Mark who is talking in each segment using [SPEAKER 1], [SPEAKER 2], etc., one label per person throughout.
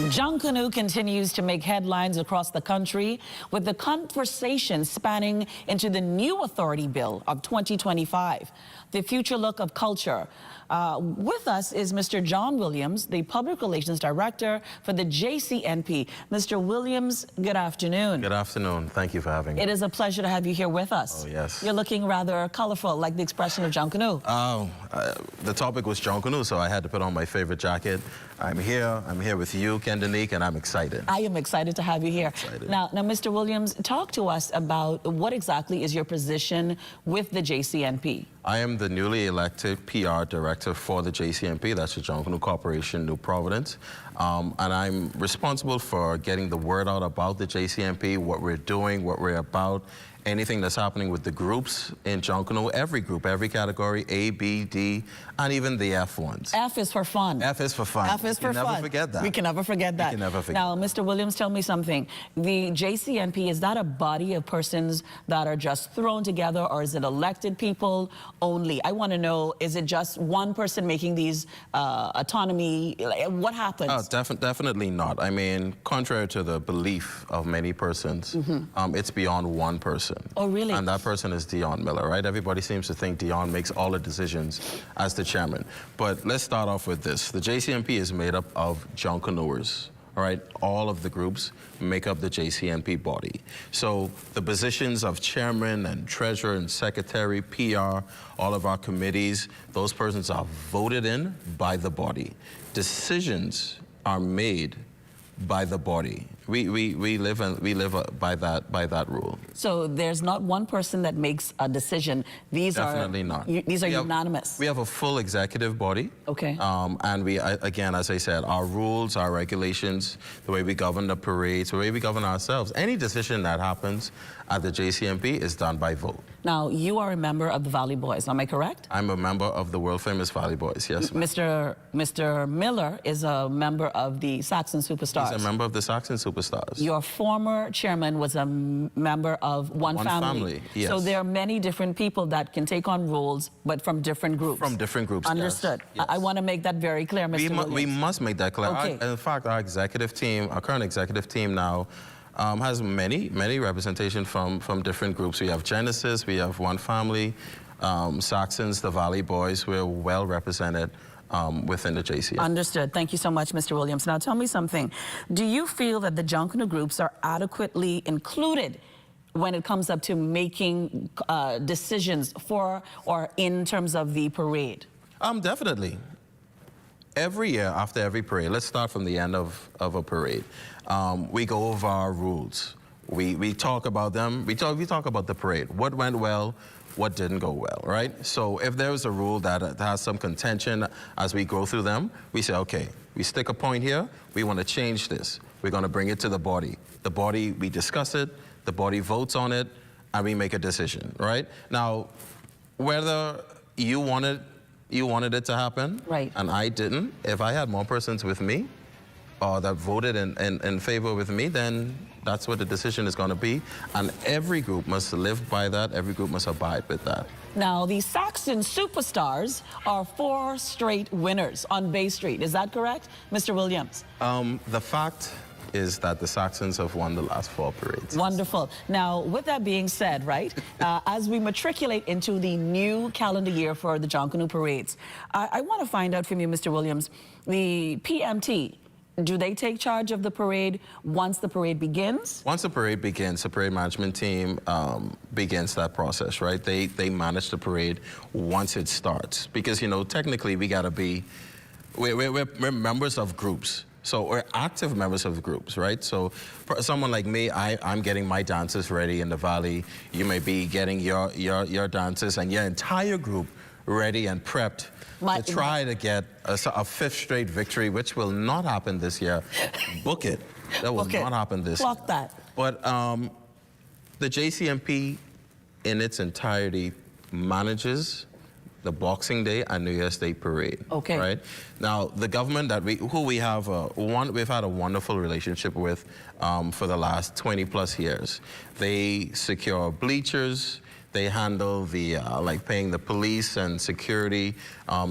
[SPEAKER 1] Junkanoo continues to make headlines across the country with the conversation spanning into the new authority bill of 2025, the future look of culture. With us is Mr. John Williams, the Public Relations Director for the JCNP. Mr. Williams, good afternoon.
[SPEAKER 2] Good afternoon. Thank you for having me.
[SPEAKER 1] It is a pleasure to have you here with us.
[SPEAKER 2] Oh, yes.
[SPEAKER 1] You're looking rather colorful, like the expression of Junkanoo.
[SPEAKER 2] Oh, the topic was Junkanoo, so I had to put on my favorite jacket. I'm here with you, Kendanique, and I'm excited.
[SPEAKER 1] I am excited to have you here. Now, Mr. Williams, talk to us about what exactly is your position with the JCNP.
[SPEAKER 2] I am the newly elected PR director for the JCNP, that's the Junkanoo Corporation, New Providence. And I'm responsible for getting the word out about the JCNP, what we're doing, what we're about, anything that's happening with the groups in Junkanoo, every group, every category, A, B, D, and even the F ones.
[SPEAKER 1] F is for fun.
[SPEAKER 2] F is for fun.
[SPEAKER 1] F is for fun.
[SPEAKER 2] We can never forget that.
[SPEAKER 1] We can never forget that.
[SPEAKER 2] We can never forget.
[SPEAKER 1] Now, Mr. Williams, tell me something. The JCNP, is that a body of persons that are just thrown together, or is it elected people only? I want to know, is it just one person making these autonomy? What happens?
[SPEAKER 2] Oh, definitely not. I mean, contrary to the belief of many persons, it's beyond one person.
[SPEAKER 1] Oh, really?
[SPEAKER 2] And that person is Dion Miller, right? Everybody seems to think Dion makes all the decisions as the chairman. But let's start off with this. The JCNP is made up of Junkanooers, all right? All of the groups make up the JCNP body. So the positions of chairman and treasurer and secretary, PR, all of our committees, those persons are voted in by the body. Decisions are made by the body. We live by that rule.
[SPEAKER 1] So there's not one person that makes a decision. These
[SPEAKER 2] Definitely not.
[SPEAKER 1] These are unanimous.
[SPEAKER 2] We have a full executive body.
[SPEAKER 1] Okay.
[SPEAKER 2] And we, again, as I said, our rules, our regulations, the way we govern the parades, the way we govern ourselves, any decision that happens at the JCNP is done by vote.
[SPEAKER 1] Now, you are a member of the Valley Boys, am I correct?
[SPEAKER 2] I'm a member of the world-famous Valley Boys, yes, ma'am.
[SPEAKER 1] Mr. Miller is a member of the Saxon Superstars.
[SPEAKER 2] He's a member of the Saxon Superstars.
[SPEAKER 1] Your former chairman was a member of One Family.
[SPEAKER 2] Yes.
[SPEAKER 1] So there are many different people that can take on roles, but from different groups.
[SPEAKER 2] From different groups,
[SPEAKER 1] Understood.
[SPEAKER 2] Yes.
[SPEAKER 1] I want to make that very clear, Mr. Williams.
[SPEAKER 2] We must make that clear.
[SPEAKER 1] Okay.
[SPEAKER 2] In fact, our executive team, our current executive team now, has many representation from different groups. We have Genesis, we have One Family, Saxons, the Valley Boys. We're well represented within the JCNP.
[SPEAKER 1] Understood. Thank you so much, Mr. Williams. Now tell me something. Do you feel that the Junkanoo groups are adequately included when it comes up to making decisions for or in terms of the parade?
[SPEAKER 2] Definitely. Every year after every parade, let's start from the end of a parade, we go over our rules. We talk about them. We talk about the parade. What went well, what didn't go well, right? So if there's a rule that has some contention as we go through them, we say, okay, we stick a point here, we want to change this. We're going to bring it to the body. The body, we discuss it, the body votes on it, and we make a decision, right? Now, whether you wanted it to happen,
[SPEAKER 1] right,
[SPEAKER 2] and I didn't, if I had more persons with me, that voted in favor with me, then that's what the decision is going to be. And every group must live by that. Every group must abide with that.
[SPEAKER 1] Now, the Saxon Superstars are 4 straight winners on Bay Street. Is that correct, Mr. Williams?
[SPEAKER 2] The fact is that the Saxons have won the last 4 parades.
[SPEAKER 1] Wonderful. Now, with that being said, right, as we matriculate into the new calendar year for the Junkanoo parades, I want to find out from you, Mr. Williams, the PMT, do they take charge of the parade once the parade begins?
[SPEAKER 2] Once the parade begins, the parade management team begins that process, right? They manage the parade once it starts. Because, you know, technically we gotta be, we're members of groups. So we're active members of the groups, right? So for someone like me, I'm getting my dances ready in the Valley. You may be getting your dances and your entire group ready and prepped to try to get a 5th straight victory, which will not happen this year. Book it. That will not happen this year.
[SPEAKER 1] Block that.
[SPEAKER 2] But the JCNP in its entirety manages the Boxing Day and New Year's Day parade.
[SPEAKER 1] Okay.
[SPEAKER 2] Right? Now, the government that we've had a wonderful relationship with for the last 20+ years. They secure bleachers. They handle the like paying the police and security,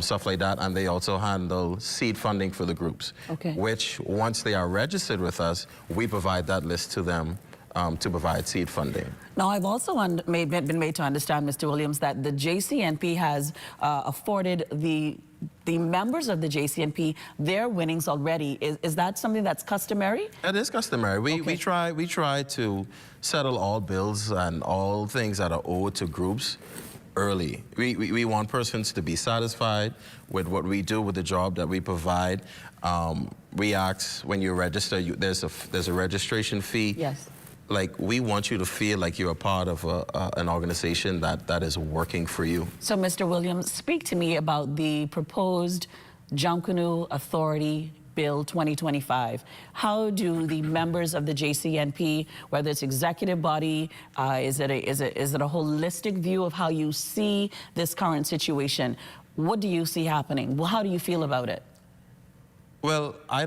[SPEAKER 2] stuff like that, and they also handle seed funding for the groups.
[SPEAKER 1] Okay.
[SPEAKER 2] Which, once they are registered with us, we provide that list to them to provide seed funding.
[SPEAKER 1] Now, I've also been made to understand, Mr. Williams, that the JCNP has afforded the members of the JCNP their winnings already. Is that something that's customary?
[SPEAKER 2] That is customary. We try to settle all bills and all things that are owed to groups early. We want persons to be satisfied with what we do, with the job that we provide. We ask, when you register, there's a registration fee.
[SPEAKER 1] Yes.
[SPEAKER 2] Like, we want you to feel like you're a part of an organization that is working for you.
[SPEAKER 1] So, Mr. Williams, speak to me about the proposed Junkanoo Authority Bill 2025. How do the members of the JCNP, whether it's executive body, is it a holistic view of how you see this current situation? What do you see happening? Well, how do you feel about it?
[SPEAKER 2] Well, I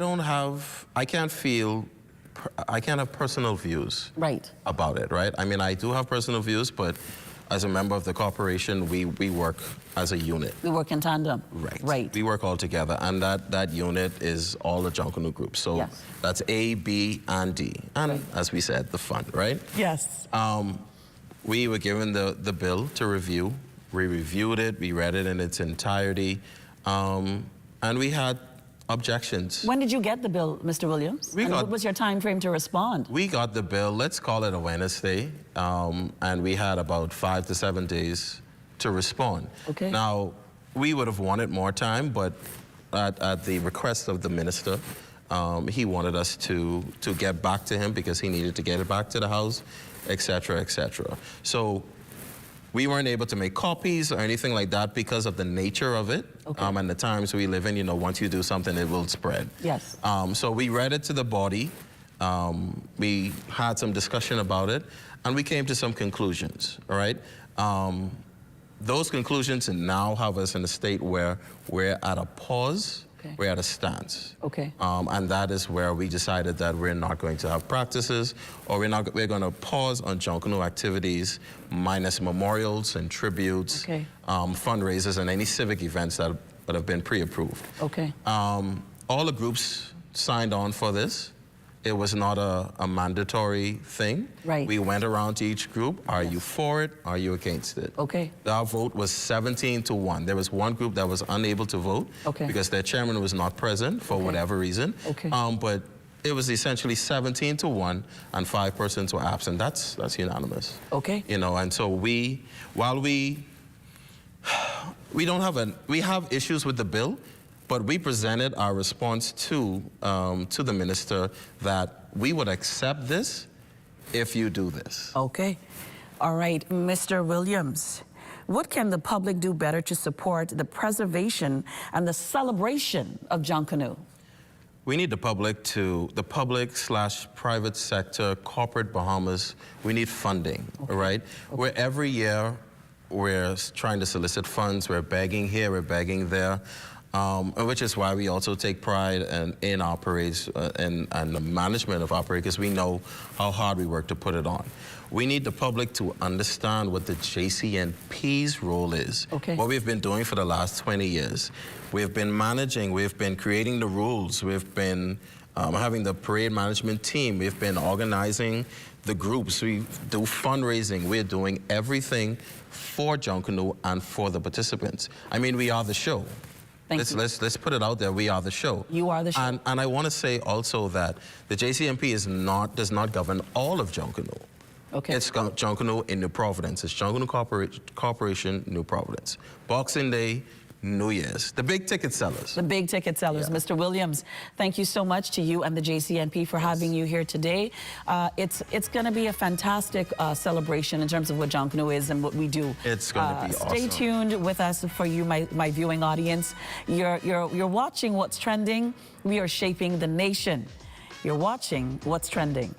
[SPEAKER 2] can't have personal views about it, right? I mean, I do have personal views, but as a member of the corporation, we work as a unit.
[SPEAKER 1] We work in tandem.
[SPEAKER 2] Right. We work all together, and that unit is all the Junkanoo groups. So
[SPEAKER 1] yes.
[SPEAKER 2] That's A, B, and D. And as we said, the fund, right?
[SPEAKER 1] Yes.
[SPEAKER 2] We were given the bill to review. We reviewed it, we read it in its entirety, and we had objections.
[SPEAKER 1] When did you get the bill, Mr. Williams? What was your time frame to respond?
[SPEAKER 2] We got the bill, let's call it a Wednesday, and we had about 5 to 7 days to respond.
[SPEAKER 1] Okay.
[SPEAKER 2] Now, we would have wanted more time, but at the request of the minister, he wanted us to get back to him because he needed to get it back to the House, et cetera, et cetera. So we weren't able to make copies or anything like that because of the nature of it.
[SPEAKER 1] Okay.
[SPEAKER 2] And the times we live in, you know, once you do something, it will spread.
[SPEAKER 1] Yes.
[SPEAKER 2] So we read it to the body. We had some discussion about it, and we came to some conclusions, all right? Those conclusions now have us in a state where we're at a pause. Okay. We're at a stance.
[SPEAKER 1] Okay.
[SPEAKER 2] And that is where we decided that we're not going to have practices, or we're going to pause on Junkanoo activities, minus memorials and tributes,
[SPEAKER 1] okay.
[SPEAKER 2] Fundraisers, and any civic events that have been pre-approved.
[SPEAKER 1] Okay.
[SPEAKER 2] All the groups signed on for this. It was not a mandatory thing.
[SPEAKER 1] Right.
[SPEAKER 2] We went around to each group. Are you for it? Are you against it?
[SPEAKER 1] Okay.
[SPEAKER 2] Our vote was 17-1. There was one group that was unable to vote because their chairman was not present for whatever reason. Okay. But it was essentially 17-1, and 5 persons were absent. That's unanimous. Okay. You know, and so we have issues with the bill, but we presented our response to the minister that we would accept this if you do this.
[SPEAKER 1] Okay. All right, Mr. Williams, what can the public do better to support the preservation and the celebration of Junkanoo?
[SPEAKER 2] We need the public/private sector, corporate Bahamas, we need funding, all right? Where every year we're trying to solicit funds, we're begging here, we're begging there. Which is why we also take pride in our parades and the management of our parade, because we know how hard we work to put it on. We need the public to understand what the JCNP's role is, what we've been doing for the last 20 years. We've been managing, we've been creating the rules, we've been having the parade management team, we've been organizing the groups, we do fundraising, we're doing everything for Junkanoo and for the participants. I mean, we are the show. Let's put it out there. We are the show. You are the show. And I want to say also that the JCNP does not govern all of Junkanoo. Okay. It's Junkanoo in New Providence. It's Junkanoo Corporation, New Providence. Boxing Day, New Year's. The big ticket sellers. The big ticket sellers.
[SPEAKER 1] Yeah. Mr. Williams, thank you so much to you and the JCNP for having you here today. It's going to be a fantastic celebration in terms of what Junkanoo is and what we do. It's going to be awesome. Stay tuned with us for you, my viewing audience. You're watching What's Trending. We are shaping the nation. You're watching What's Trending.